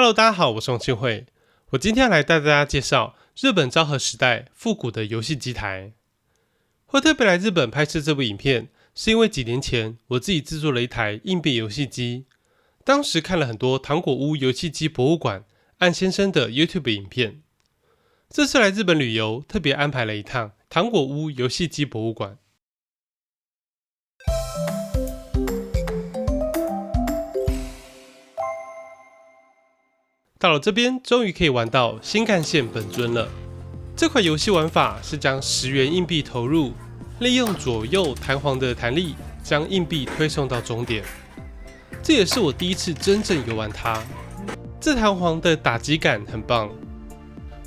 Hello， 大家好，我是王庆慧。我今天要来带大家介绍日本昭和时代复古的游戏机台。会特别来日本拍摄这部影片，是因为几年前我自己制作了一台硬币游戏机。当时看了很多糖果屋游戏机博物馆岸先生的 YouTube 影片。这次来日本旅游，特别安排了一趟糖果屋游戏机博物馆。到了这边，终于可以玩到新干线本尊了。这款游戏玩法是将10元硬币投入，利用左右弹簧的弹力，将硬币推送到终点。这也是我第一次真正游玩它。这弹簧的打击感很棒。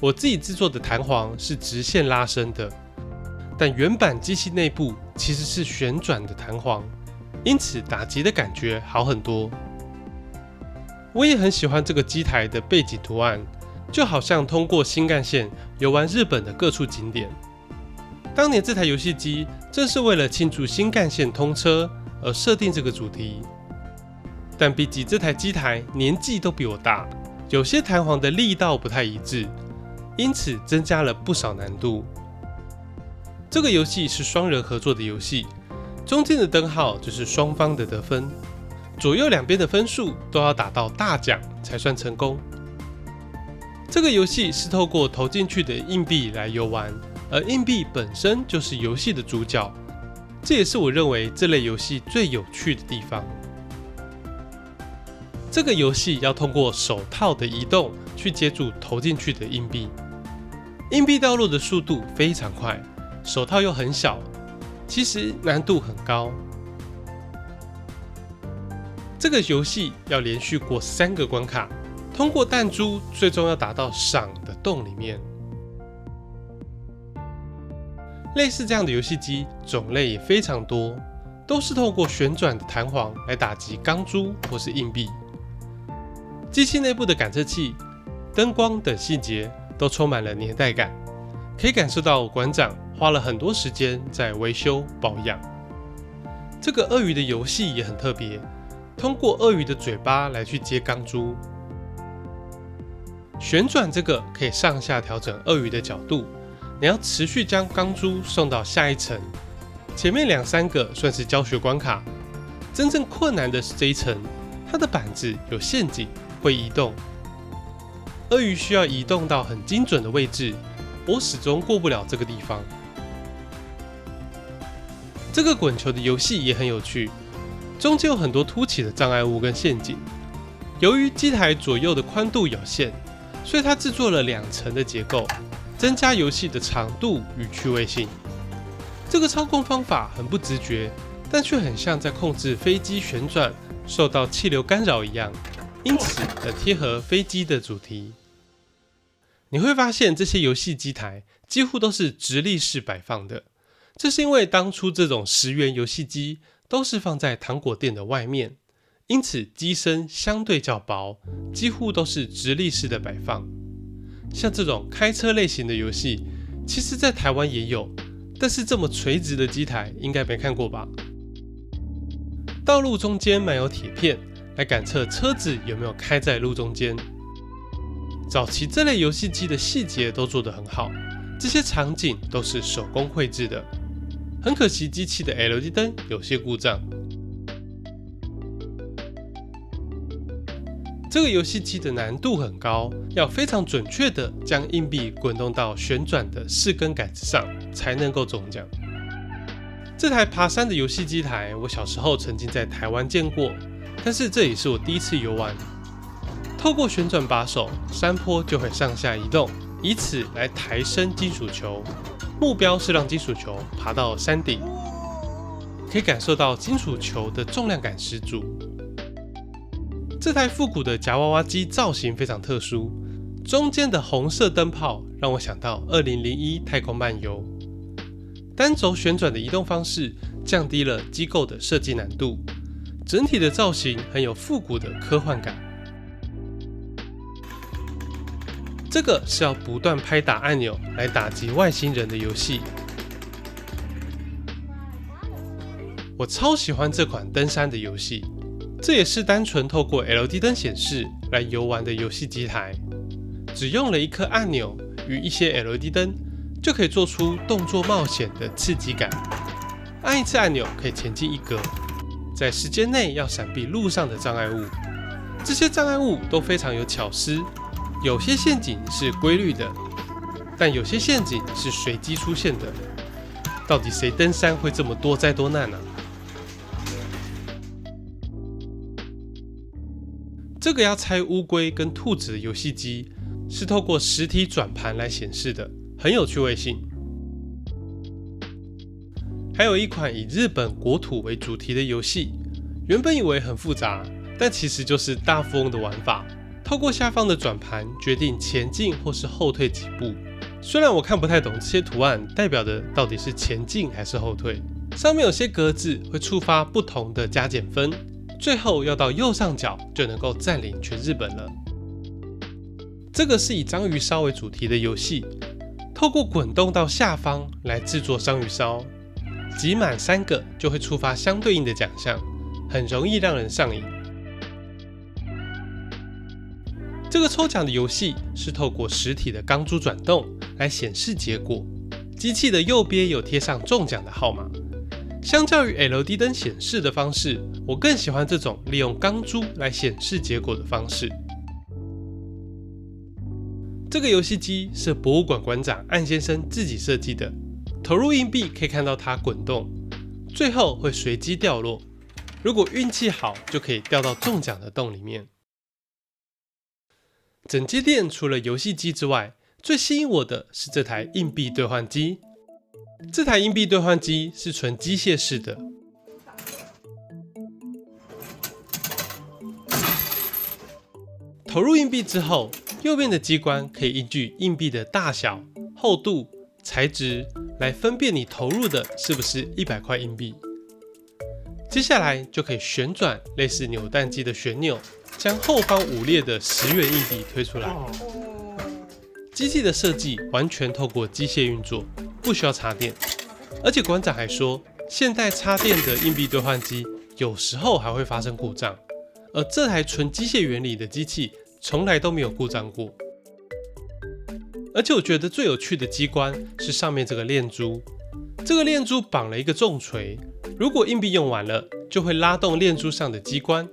我自己制作的弹簧是直线拉伸的，但原版机器内部其实是旋转的弹簧，因此打击的感觉好很多。我也很喜欢这个机台的背景图案，就好像通过新干线游玩日本的各处景点。当年这台游戏机正是为了庆祝新干线通车而设定这个主题，但毕竟这台机台年纪都比我大，有些弹簧的力道不太一致，因此增加了不少难度。这个游戏是双人合作的游戏，中间的灯号就是双方的得分。左右两边的分数都要打到大奖才算成功。这个游戏是透过投进去的硬币来游玩，而硬币本身就是游戏的主角，这也是我认为这类游戏最有趣的地方。这个游戏要通过手套的移动去接住投进去的硬币，硬币掉落的速度非常快，手套又很小，其实难度很高。这个游戏要连续过3个关卡，通过弹珠，最终要打到赏的洞里面。类似这样的游戏机种类也非常多，都是透过旋转的弹簧来打击钢珠或是硬币。机器内部的感测器、灯光等细节都充满了年代感，可以感受到馆长花了很多时间在维修保养。这个鳄鱼的游戏也很特别，通过鳄鱼的嘴巴来去接钢珠，旋转这个可以上下调整鳄鱼的角度，你要持续将钢珠送到下一层。前面2-3个算是教学关卡，真正困难的是这一层，它的板子有陷阱，会移动。鳄鱼需要移动到很精准的位置，我始终过不了这个地方。这个滚球的游戏也很有趣，中间有很多凸起的障碍物跟陷阱。由于机台左右的宽度有限，所以它制作了2层的结构，增加游戏的长度与趣味性。这个操控方法很不直觉，但却很像在控制飞机旋转受到气流干扰一样，因此很贴合飞机的主题。你会发现这些游戏机台几乎都是直立式摆放的，这是因为当初这种10元游戏机都是放在糖果店的外面，因此机身相对较薄，几乎都是直立式的摆放。像这种开车类型的游戏，其实在台湾也有，但是这么垂直的机台应该没看过吧？道路中间埋有铁片，来感测车子有没有开在路中间。早期这类游戏机的细节都做得很好，这些场景都是手工绘制的。很可惜机器的 LED 灯有些故障。这个游戏机的难度很高，要非常准确的将硬币滚动到旋转的4根杆子上才能够中奖。这台爬山的游戏机台我小时候曾经在台湾见过，但是这也是我第一次游玩。透过旋转把手，山坡就会上下移动，以此来抬升金属球，目标是让金属球爬到山顶，可以感受到金属球的重量感十足。这台复古的夹娃娃机造型非常特殊，中间的红色灯泡让我想到2001太空漫游。单轴旋转的移动方式降低了机构的设计难度，整体的造型很有复古的科幻感。这个是要不断拍打按钮来打击外星人的游戏。我超喜欢这款登山的游戏，这也是单纯透过 LED 灯显示来游玩的游戏机台，只用了一颗按钮与一些 LED 灯，就可以做出动作冒险的刺激感。按一次按钮可以前进一格，在时间内要闪避路上的障碍物。这些障碍物都非常有巧思，有些陷阱是规律的，但有些陷阱是随机出现的。到底谁登山会这么多灾多难啊？这个要猜乌龟跟兔子的游戏机是透过实体转盘来显示的，很有趣味性。还有一款以日本国土为主题的游戏，原本以为很复杂，但其实就是大富翁的玩法，透过下方的转盘决定前进或是后退几步。虽然我看不太懂这些图案代表的到底是前进还是后退，上面有些格子会触发不同的加减分，最后要到右上角就能够占领全日本了。这个是以章鱼烧为主题的游戏，透过滚动到下方来制作章鱼烧，集满3个就会触发相对应的奖项，很容易让人上瘾。这个抽奖的游戏是透过实体的钢珠转动来显示结果，机器的右边有贴上中奖的号码。相较于 LED 灯显示的方式，我更喜欢这种利用钢珠来显示结果的方式。这个游戏机是博物馆馆长岸先生自己设计的，投入硬币可以看到它滚动，最后会随机掉落。如果运气好，就可以掉到中奖的洞里面。整间店除了游戏机之外，最吸引我的是这台硬币兑换机。这台硬币兑换机是纯机械式的，投入硬币之后，右边的机关可以依据硬币的大小、厚度、材质来分辨你投入的是不是100块硬币。接下来就可以旋转类似扭蛋机的旋钮，将后方5列的10元硬币推出来。机器的设计完全透过机械运作，不需要插电。而且馆长还说，现代插电的硬币兑换机有时候还会发生故障，而这台纯机械原理的机器从来都没有故障过。而且我觉得最有趣的机关是上面这个链珠，这个链珠绑了一个重锤，如果硬币用完了，就会拉动链珠上的机关，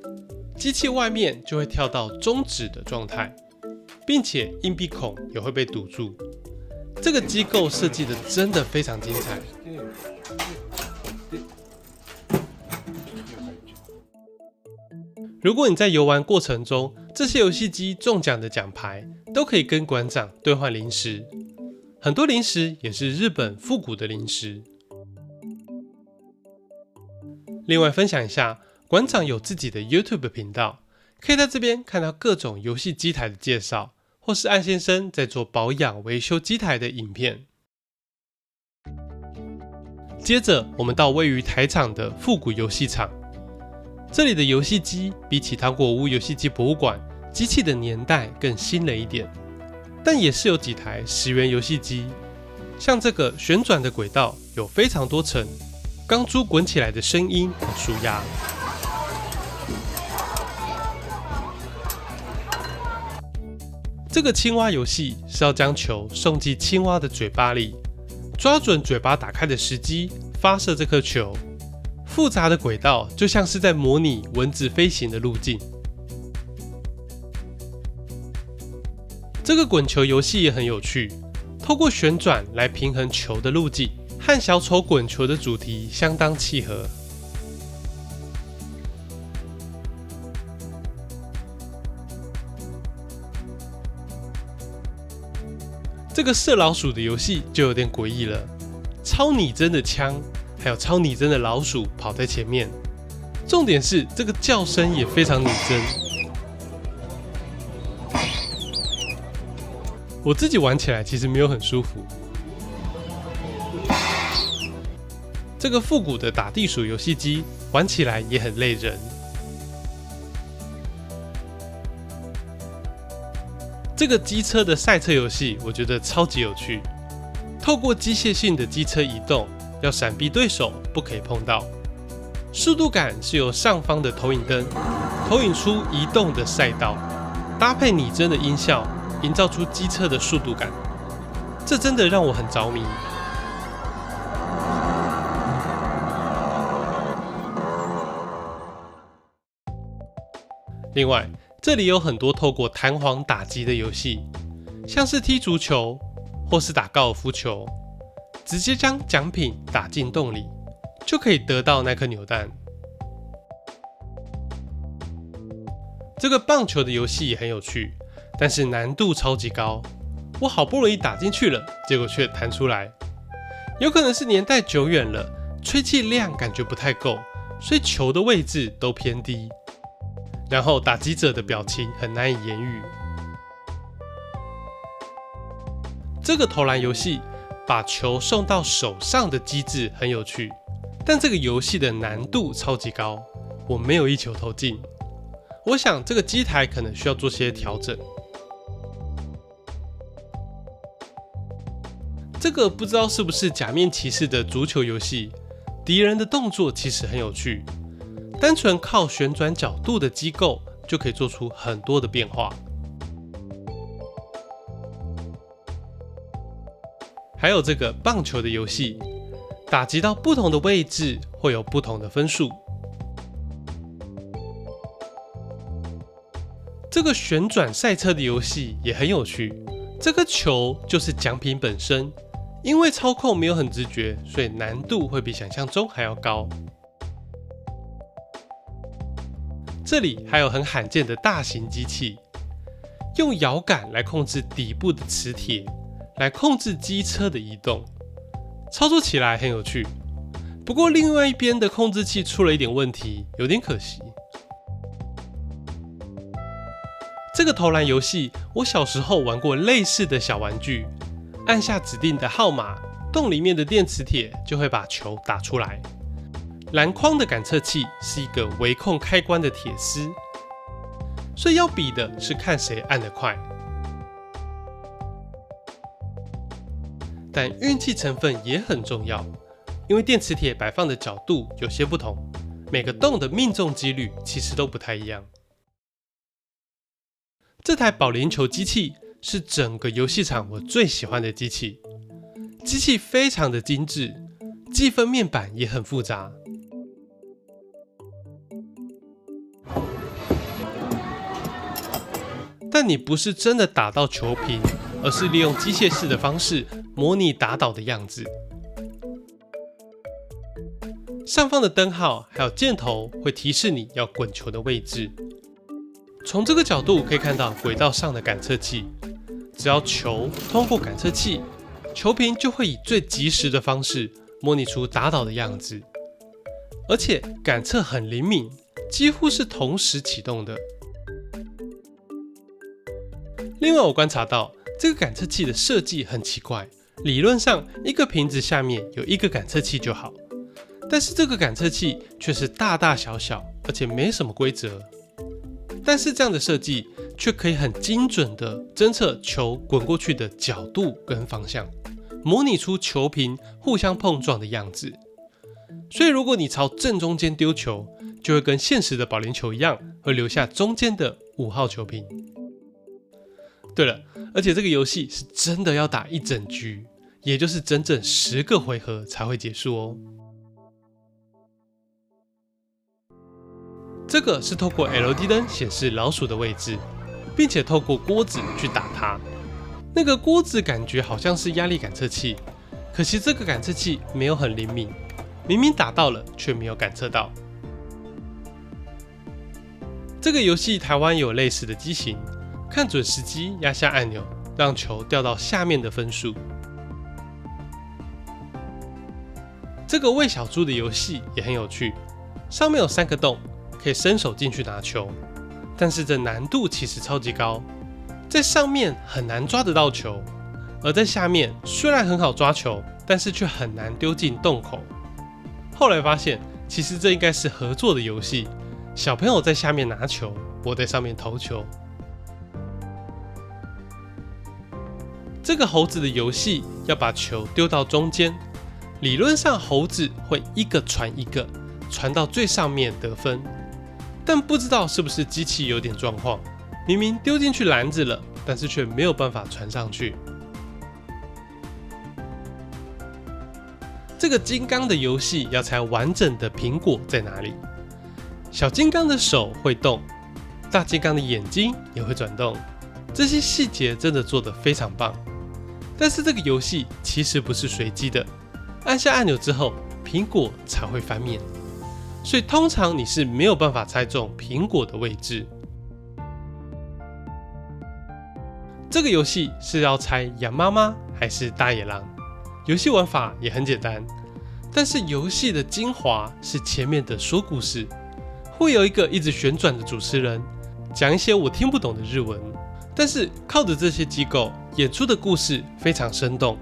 机器外面就会跳到终止的状态，并且硬币孔也会被堵住。这个机构设计的真的非常精彩。如果你在游玩过程中，这些游戏机中奖的奖牌都可以跟馆长兑换零食，很多零食也是日本复古的零食。另外分享一下，馆长有自己的 YouTube 频道，可以在这边看到各种游戏机台的介绍，或是岸先生在做保养维修机台的影片。接着我们到位于台场的复古游戏场，这里的游戏机比起糖果屋游戏机博物馆，机器的年代更新了一点，但也是有几台10元游戏机。像这个旋转的轨道有非常多层，钢珠滚起来的声音很舒压。这个青蛙游戏是要将球送进青蛙的嘴巴里，抓准嘴巴打开的时机，发射这颗球。复杂的轨道就像是在模拟蚊子飞行的路径。这个滚球游戏也很有趣，透过旋转来平衡球的路径，和小丑滚球的主题相当契合。这个射老鼠的游戏就有点诡异了，超拟真的枪，还有超拟真的老鼠跑在前面，重点是这个叫声也非常拟真。我自己玩起来其实没有很舒服。这个复古的打地鼠游戏机玩起来也很累人。这个机车的赛车游戏我觉得超级有趣，透过机械性的机车移动，要闪避对手，不可以碰到。速度感是由上方的投影灯投影出移动的赛道，搭配拟真的音效，营造出机车的速度感，这真的让我很着迷。另外，这里有很多透过弹簧打击的游戏，像是踢足球或是打高尔夫球，直接将奖品打进洞里，就可以得到那颗扭蛋。这个棒球的游戏也很有趣，但是难度超级高。我好不容易打进去了，结果却弹出来。有可能是年代久远了，吹气量感觉不太够，所以球的位置都偏低。然后打击者的表情很难以言喻。这个投篮游戏把球送到手上的机制很有趣，但这个游戏的难度超级高，我没有一球投进。我想这个机台可能需要做些调整。这个不知道是不是假面骑士的足球游戏，敌人的动作其实很有趣。单纯靠旋转角度的机构就可以做出很多的变化。还有这个棒球的游戏，打击到不同的位置会有不同的分数。这个旋转赛车的游戏也很有趣，这颗球就是奖品本身，因为操控没有很直觉，所以难度会比想象中还要高。这里还有很罕见的大型机器，用摇杆来控制底部的磁铁，来控制机车的移动，操作起来很有趣。不过另外一边的控制器出了一点问题，有点可惜。这个投篮游戏，我小时候玩过类似的小玩具，按下指定的号码，洞里面的电磁铁就会把球打出来。篮筐的感测器是一个微控开关的铁丝，所以要比的是看谁按得快。但运气成分也很重要，因为电磁铁摆放的角度有些不同，每个洞的命中几率其实都不太一样。这台保龄球机器是整个游戏场我最喜欢的机器，机器非常的精致，计分面板也很复杂。但你不是真的打到球瓶，而是利用机械式的方式模拟打倒的样子。上方的灯号还有箭头会提示你要滚球的位置。从这个角度可以看到轨道上的感测器，只要球通过感测器，球瓶就会以最及时的方式模拟出打倒的样子。而且感测很灵敏，几乎是同时启动的。另外我观察到这个感测器的设计很奇怪，理论上一个瓶子下面有一个感测器就好，但是这个感测器却是大大小小，而且没什么规则。但是这样的设计却可以很精准的侦测球滚过去的角度跟方向，模拟出球瓶互相碰撞的样子。所以如果你朝正中间丢球，就会跟现实的保龄球一样，会留下中间的5号球瓶。对了，而且这个游戏是真的要打一整局，也就是整整10个回合才会结束哦。这个是透过 LED 灯显示老鼠的位置，并且透过锅子去打它。那个锅子感觉好像是压力感测器，可惜这个感测器没有很灵敏，明明打到了却没有感测到。这个游戏台湾有类似的机型，看准时机压下按钮，让球掉到下面的分数。这个喂小猪的游戏也很有趣，上面有3个洞，可以伸手进去拿球，但是这难度其实超级高，在上面很难抓得到球，而在下面虽然很好抓球，但是却很难丢进洞口。后来发现，其实这应该是合作的游戏，小朋友在下面拿球，我在上面投球。这个猴子的游戏要把球丢到中间，理论上猴子会一个传一个，传到最上面得分。但不知道是不是机器有点状况，明明丢进去篮子了，但是却没有办法传上去。这个金刚的游戏要猜完整的苹果在哪里。小金刚的手会动，大金刚的眼睛也会转动，这些细节真的做得非常棒。但是这个游戏其实不是随机的，按下按钮之后，苹果才会翻面，所以通常你是没有办法猜中苹果的位置。这个游戏是要猜羊妈妈还是大野狼，游戏玩法也很简单，但是游戏的精华是前面的说故事，会有一个一直旋转的主持人，讲一些我听不懂的日文，但是靠着这些机构演出的故事非常生动，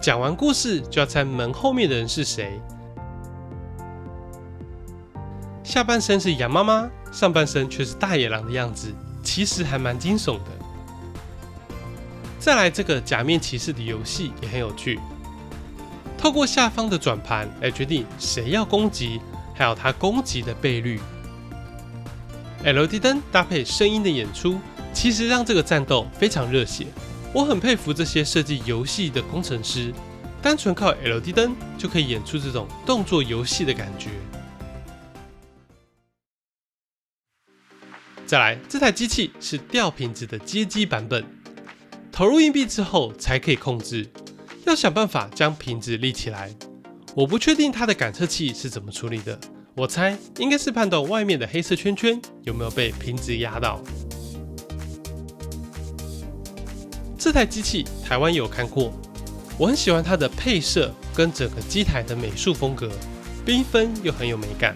讲完故事就要猜门后面的人是谁。下半身是羊妈妈，上半身却是大野狼的样子，其实还蛮惊悚的。再来这个假面骑士的游戏也很有趣，透过下方的转盘来决定谁要攻击，还有他攻击的倍率。LED 灯搭配声音的演出，其实让这个战斗非常热血。我很佩服这些设计游戏的工程师，单纯靠 LED 灯就可以演出这种动作游戏的感觉。再来，这台机器是掉瓶子的街机版本，投入硬币之后才可以控制，要想办法将瓶子立起来。我不确定它的感测器是怎么处理的，我猜应该是判断外面的黑色圈圈有没有被瓶子压到。这台机器台湾有看过，我很喜欢它的配色跟整个机台的美术风格，缤纷又很有美感。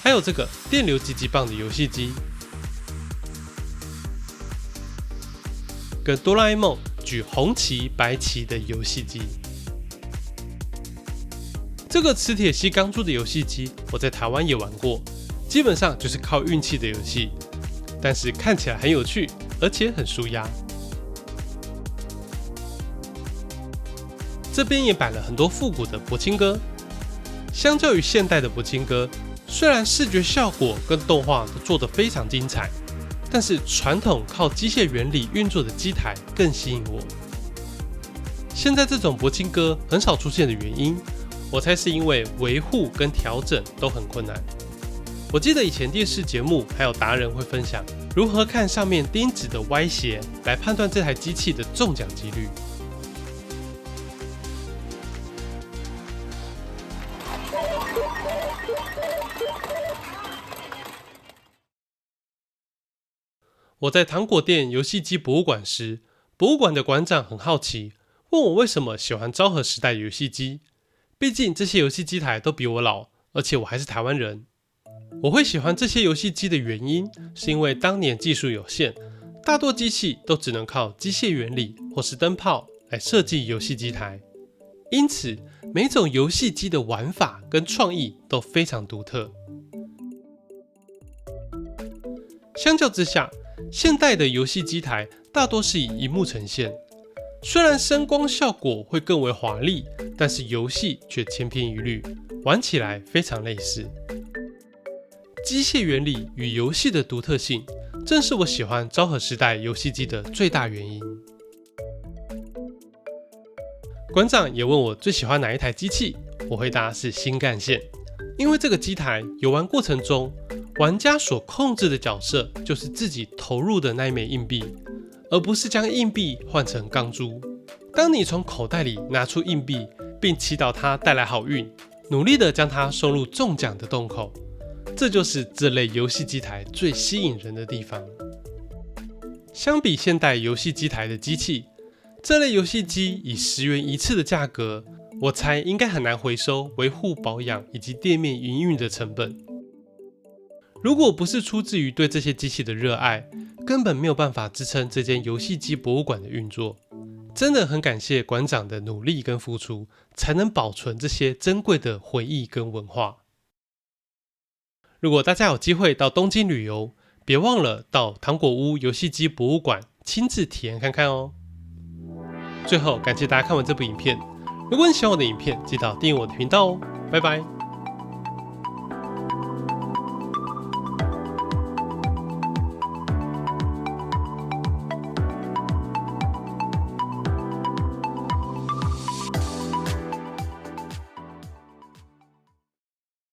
还有这个电流击击棒的游戏机，跟哆啦 A 梦举红旗白旗的游戏机。这个磁铁吸钢珠的游戏机，我在台湾也玩过，基本上就是靠运气的游戏，但是看起来很有趣，而且很舒压。这边也摆了很多复古的柏青哥，相较于现代的柏青哥，虽然视觉效果跟动画都做得非常精彩，但是传统靠机械原理运作的机台更吸引我。现在这种柏青哥很少出现的原因，我猜是因为维护跟调整都很困难。我记得以前电视节目还有达人会分享如何看上面钉子的歪斜来判断这台机器的中奖几率。我在糖果店游戏机博物馆时，博物馆的馆长很好奇，问我为什么喜欢昭和时代的游戏机。毕竟这些游戏机台都比我老，而且我还是台湾人。我会喜欢这些游戏机的原因，是因为当年技术有限，大多机器都只能靠机械原理或是灯泡来设计游戏机台，因此每种游戏机的玩法跟创意都非常独特。相较之下，现代的游戏机台大多是以萤幕呈现，虽然声光效果会更为华丽，但是游戏却千篇一律，玩起来非常类似。机械原理与游戏的独特性，正是我喜欢昭和时代游戏机的最大原因。馆长也问我最喜欢哪一台机器，我回答是新干线，因为这个机台游玩过程中，玩家所控制的角色就是自己投入的那一枚硬币，而不是将硬币换成钢珠。当你从口袋里拿出硬币，并祈祷它带来好运，努力地将它送入中奖的洞口，这就是这类游戏机台最吸引人的地方。相比现代游戏机台的机器，这类游戏机以10元一次的价格，我猜应该很难回收维护保养以及店面营运的成本。如果不是出自于对这些机器的热爱，根本没有办法支撑这间游戏机博物馆的运作。真的很感谢馆长的努力跟付出，才能保存这些珍贵的回忆跟文化。如果大家有机会到东京旅游，别忘了到糖果屋游戏机博物馆亲自体验看看哦。最后，感谢大家看完这部影片。如果你喜欢我的影片，记得订阅我的频道哦。拜拜。